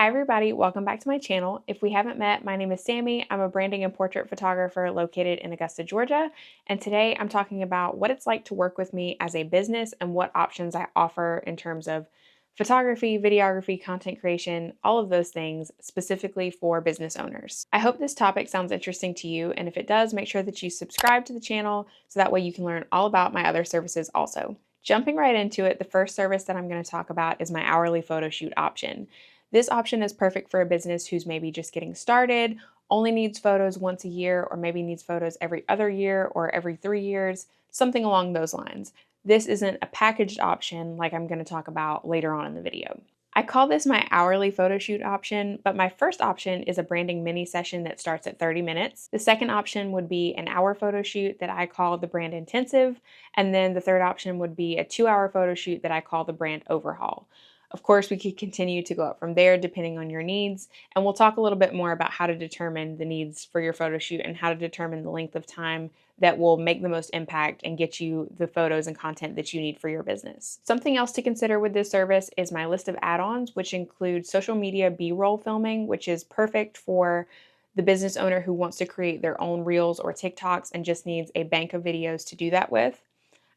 Hi everybody, welcome back to my channel. If we haven't met, my name is Sammy. I'm a branding and portrait photographer located in Augusta, Georgia. And today I'm talking about what it's like to work with me as a business and what options I offer in terms of photography, videography, content creation, all of those things specifically for business owners. I hope this topic sounds interesting to you, and if it does, make sure that you subscribe to the channel so that way you can learn all about my other services also. Jumping right into it, the first service that I'm going to talk about is my hourly photo shoot option. This option is perfect for a business who's maybe just getting started, only needs photos once a year, or maybe needs photos every other year or every 3 years, something along those lines. This isn't a packaged option like I'm going to talk about later on in the video. I call this my hourly photo shoot option, but my first option is a branding mini session that starts at 30 minutes. The second option would be an hour photo shoot that I call the brand intensive, and then the third option would be a 2-hour photo shoot that I call the brand overhaul. Of course, we could continue to go up from there depending on your needs, and we'll talk a little bit more about how to determine the needs for your photo shoot and how to determine the length of time that will make the most impact and get you the photos and content that you need for your business. Something else to consider with this service is my list of add-ons, which include social media B-roll filming, which is perfect for the business owner who wants to create their own reels or TikToks and just needs a bank of videos to do that with.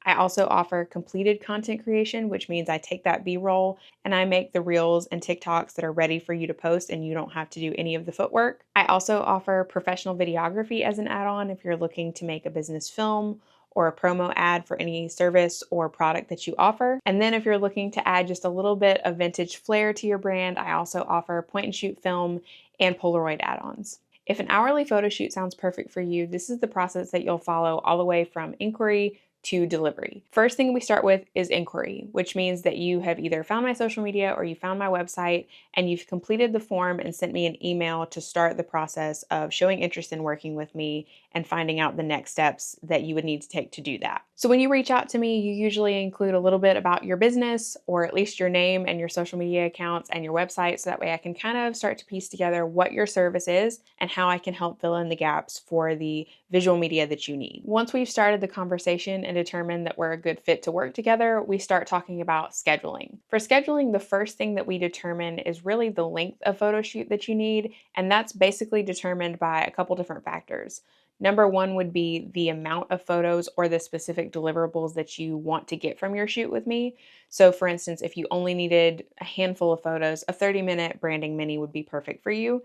I also offer completed content creation, which means I take that B-roll and I make the reels and TikToks that are ready for you to post and you don't have to do any of the footwork. I also offer professional videography as an add-on if you're looking to make a business film or a promo ad for any service or product that you offer. And then if you're looking to add just a little bit of vintage flair to your brand, I also offer point and shoot film and Polaroid add-ons. If an hourly photo shoot sounds perfect for you, this is the process that you'll follow all the way from inquiry to delivery. First thing we start with is inquiry, which means that you have either found my social media or you found my website and you've completed the form and sent me an email to start the process of showing interest in working with me and finding out the next steps that you would need to take to do that. So when you reach out to me, you usually include a little bit about your business, or at least your name and your social media accounts and your website, so that way I can kind of start to piece together what your service is and how I can help fill in the gaps for the visual media that you need. Once we've started the conversation and determined that we're a good fit to work together, we start talking about scheduling. For scheduling, the first thing that we determine is really the length of photo shoot that you need, and that's basically determined by a couple different factors. Number one would be the amount of photos or the specific deliverables that you want to get from your shoot with me. So for instance, if you only needed a handful of photos, a 30-minute branding mini would be perfect for you.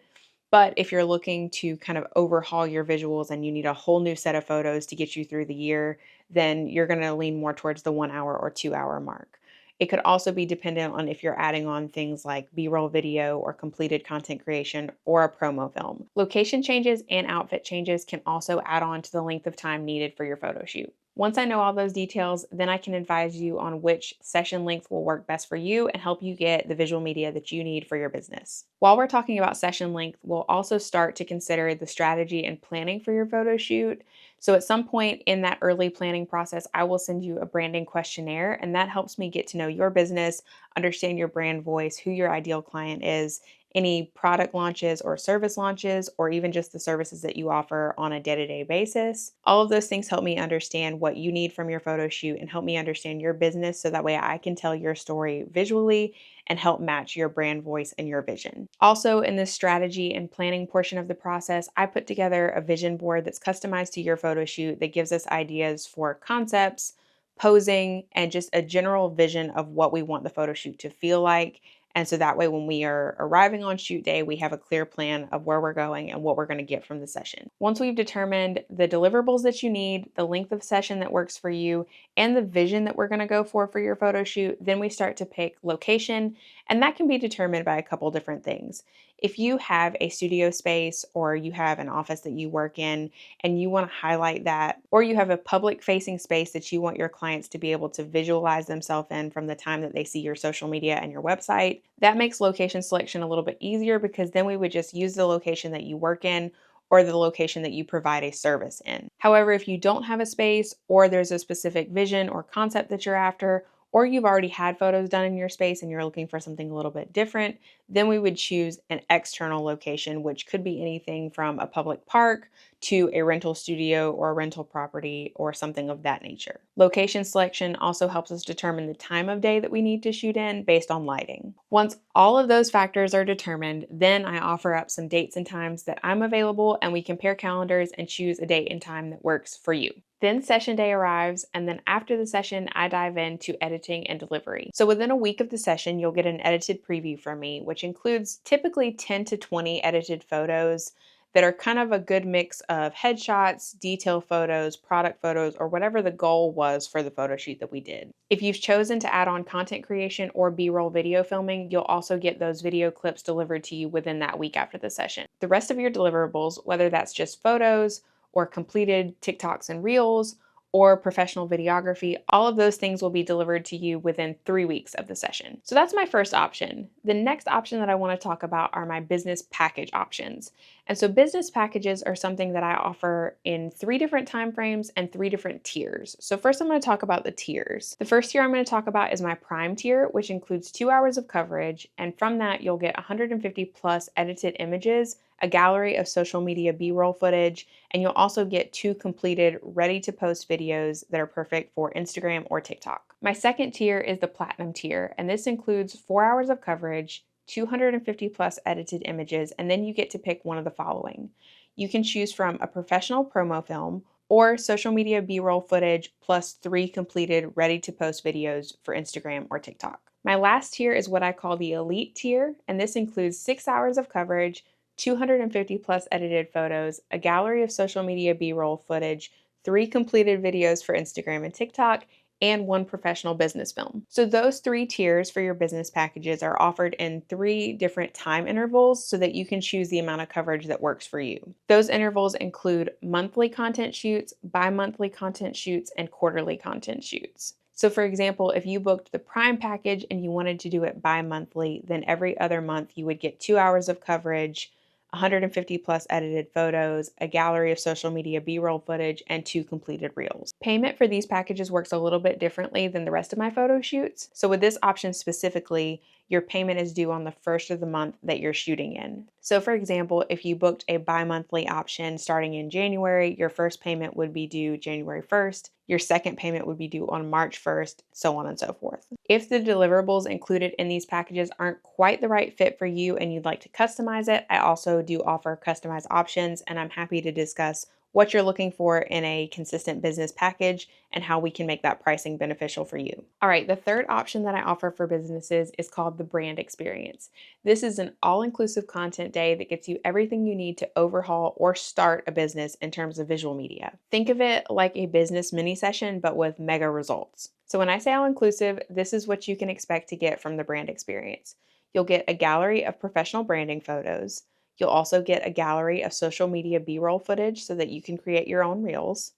But if you're looking to kind of overhaul your visuals and you need a whole new set of photos to get you through the year, then you're going to lean more towards the 1 hour or 2 hour mark. It could also be dependent on if you're adding on things like B-roll video or completed content creation or a promo film. Location changes and outfit changes can also add on to the length of time needed for your photo shoot. Once I know all those details, then I can advise you on which session length will work best for you and help you get the visual media that you need for your business. While we're talking about session length, we'll also start to consider the strategy and planning for your photo shoot. So at some point in that early planning process, I will send you a branding questionnaire, and that helps me get to know your business, understand your brand voice, who your ideal client is, any product launches or service launches, or even just the services that you offer on a day-to-day basis. All of those things help me understand what you need from your photo shoot and help me understand your business so that way I can tell your story visually and help match your brand voice and your vision. Also, in this strategy and planning portion of the process, I put together a vision board that's customized to your photo shoot that gives us ideas for concepts, posing, and just a general vision of what we want the photo shoot to feel like. And so that way, when we are arriving on shoot day, we have a clear plan of where we're going and what we're going to get from the session. Once we've determined the deliverables that you need, the length of session that works for you, and the vision that we're going to go for your photo shoot, then we start to pick location, and that can be determined by a couple different things. If you have a studio space or you have an office that you work in and you want to highlight that, or you have a public facing space that you want your clients to be able to visualize themselves in from the time that they see your social media and your website, that makes location selection a little bit easier, because then we would just use the location that you work in or the location that you provide a service in. However, if you don't have a space, or there's a specific vision or concept that you're after, or you've already had photos done in your space and you're looking for something a little bit different, then we would choose an external location, which could be anything from a public park to a rental studio or a rental property or something of that nature. Location selection also helps us determine the time of day that we need to shoot in based on lighting. Once all of those factors are determined, then I offer up some dates and times that I'm available, and we compare calendars and choose a date and time that works for you. Then session day arrives, and then after the session, I dive into editing and delivery. So within a week of the session, you'll get an edited preview from me, which includes typically 10 to 20 edited photos that are kind of a good mix of headshots, detail photos, product photos, or whatever the goal was for the photo shoot that we did. If you've chosen to add on content creation or B-roll video filming, you'll also get those video clips delivered to you within that week after the session. The rest of your deliverables, whether that's just photos or completed TikToks and Reels, or professional videography, all of those things will be delivered to you within 3 weeks of the session. So that's my first option. The next option that I want to talk about are my business package options. And so business packages are something that I offer in 3 different time frames and 3 different tiers. So first I'm going to talk about the tiers. The first tier I'm going to talk about is my Prime tier, which includes 2 hours of coverage, and from that you'll get 150 plus edited images, a gallery of social media B-roll footage, and you'll also get 2 completed ready-to-post videos that are perfect for Instagram or TikTok. My second tier is the Platinum tier, and this includes 4 hours of coverage, 250 plus edited images, and then you get to pick one of the following. You can choose from a professional promo film or social media B-roll footage plus 3 completed ready-to-post videos for Instagram or TikTok. My last tier is what I call the Elite tier, and this includes 6 hours of coverage, 250 plus edited photos, a gallery of social media B-roll footage, 3 completed videos for Instagram and TikTok, and 1 professional business film. So those 3 tiers for your business packages are offered in 3 different time intervals so that you can choose the amount of coverage that works for you. Those intervals include monthly content shoots, bi-monthly content shoots, and quarterly content shoots. So for example, if you booked the Prime package and you wanted to do it bi-monthly, then every other month you would get 2 hours of coverage, 150 plus edited photos, a gallery of social media B-roll footage, and 2 completed reels. Payment for these packages works a little bit differently than the rest of my photo shoots. So with this option specifically, your payment is due on the first of the month that you're shooting in. So for example, if you booked a bi-monthly option starting in January, your first payment would be due January 1st, your second payment would be due on March 1st, so on and so forth. If the deliverables included in these packages aren't quite the right fit for you and you'd like to customize it, I also do offer customized options, and I'm happy to discuss what you're looking for in a consistent business package and how we can make that pricing beneficial for you. All right, the third option that I offer for businesses is called the Brand Experience. This is an all-inclusive content day that gets you everything you need to overhaul or start a business in terms of visual media. Think of it like a business mini session, but with mega results. So when I say all-inclusive, this is what you can expect to get from the Brand Experience. You'll get a gallery of professional branding photos. You'll also get a gallery of social media B-roll footage so that you can create your own reels.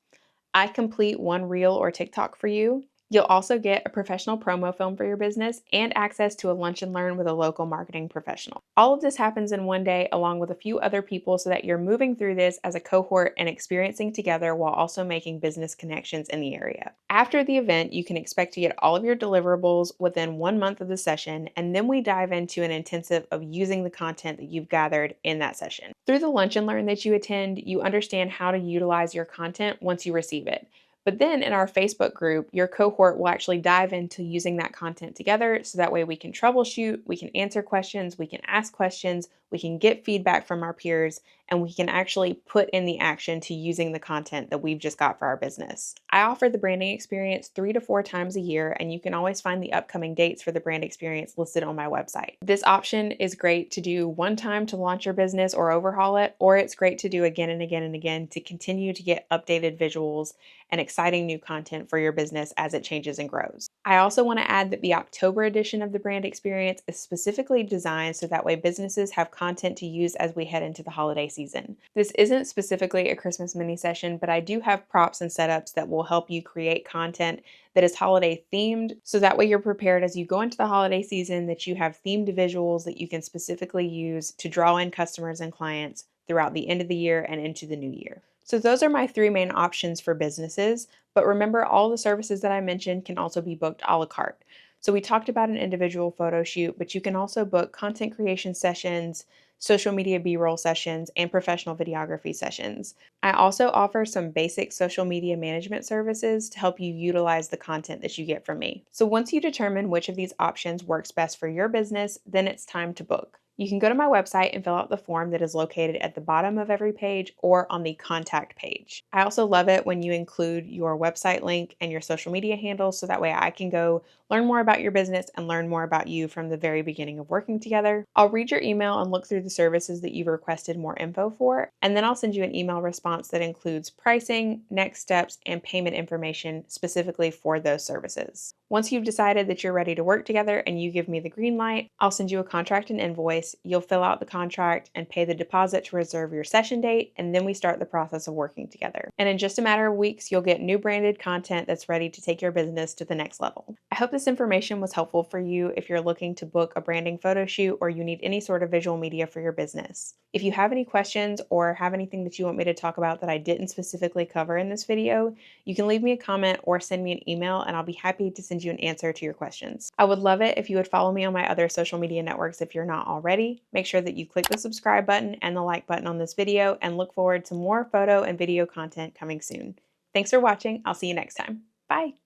I complete 1 reel or TikTok for you. You'll also get a professional promo film for your business and access to a lunch and learn with a local marketing professional. All of this happens in one day along with a few other people so that you're moving through this as a cohort and experiencing together while also making business connections in the area. After the event, you can expect to get all of your deliverables within 1 month of the session, and then we dive into an intensive of using the content that you've gathered in that session. Through the lunch and learn that you attend, you understand how to utilize your content once you receive it. But then in our Facebook group, your cohort will actually dive into using that content together so that way we can troubleshoot, we can answer questions, we can ask questions, we can get feedback from our peers, and we can actually put in the action to using the content that we've just got for our business. I offer the branding experience 3 to 4 times a year, and you can always find the upcoming dates for the brand experience listed on my website. This option is great to do one time to launch your business or overhaul it, or it's great to do again and again and again to continue to get updated visuals and exciting new content for your business as it changes and grows. I also want to add that the October edition of the brand experience is specifically designed so that way businesses have content to use as we head into the holiday season. This isn't specifically a Christmas mini session, but I do have props and setups that will help you create content that is holiday themed, so that way you're prepared as you go into the holiday season that you have themed visuals that you can specifically use to draw in customers and clients throughout the end of the year and into the new year. So those are my 3 main options for businesses, but remember all the services that I mentioned can also be booked a la carte. So we talked about an individual photo shoot, but you can also book content creation sessions, social media B-roll sessions, and professional videography sessions. I also offer some basic social media management services to help you utilize the content that you get from me. So once you determine which of these options works best for your business, then it's time to book. You can go to my website and fill out the form that is located at the bottom of every page or on the contact page. I also love it when you include your website link and your social media handles so that way I can go learn more about your business and learn more about you from the very beginning of working together. I'll read your email and look through the services that you've requested more info for, and then I'll send you an email response that includes pricing, next steps, and payment information specifically for those services. Once you've decided that you're ready to work together and you give me the green light, I'll send you a contract and invoice. You'll fill out the contract and pay the deposit to reserve your session date, and then we start the process of working together. And in just a matter of weeks, you'll get new branded content that's ready to take your business to the next level. I hope this information was helpful for you if you're looking to book a branding photo shoot or you need any sort of visual media for your business. If you have any questions or have anything that you want me to talk about that I didn't specifically cover in this video, you can leave me a comment or send me an email and I'll be happy to send you an answer to your questions. I would love it if you would follow me on my other social media networks if you're not already. Make sure that you click the subscribe button and the like button on this video and look forward to more photo and video content coming soon. Thanks for watching. I'll see you next time. Bye.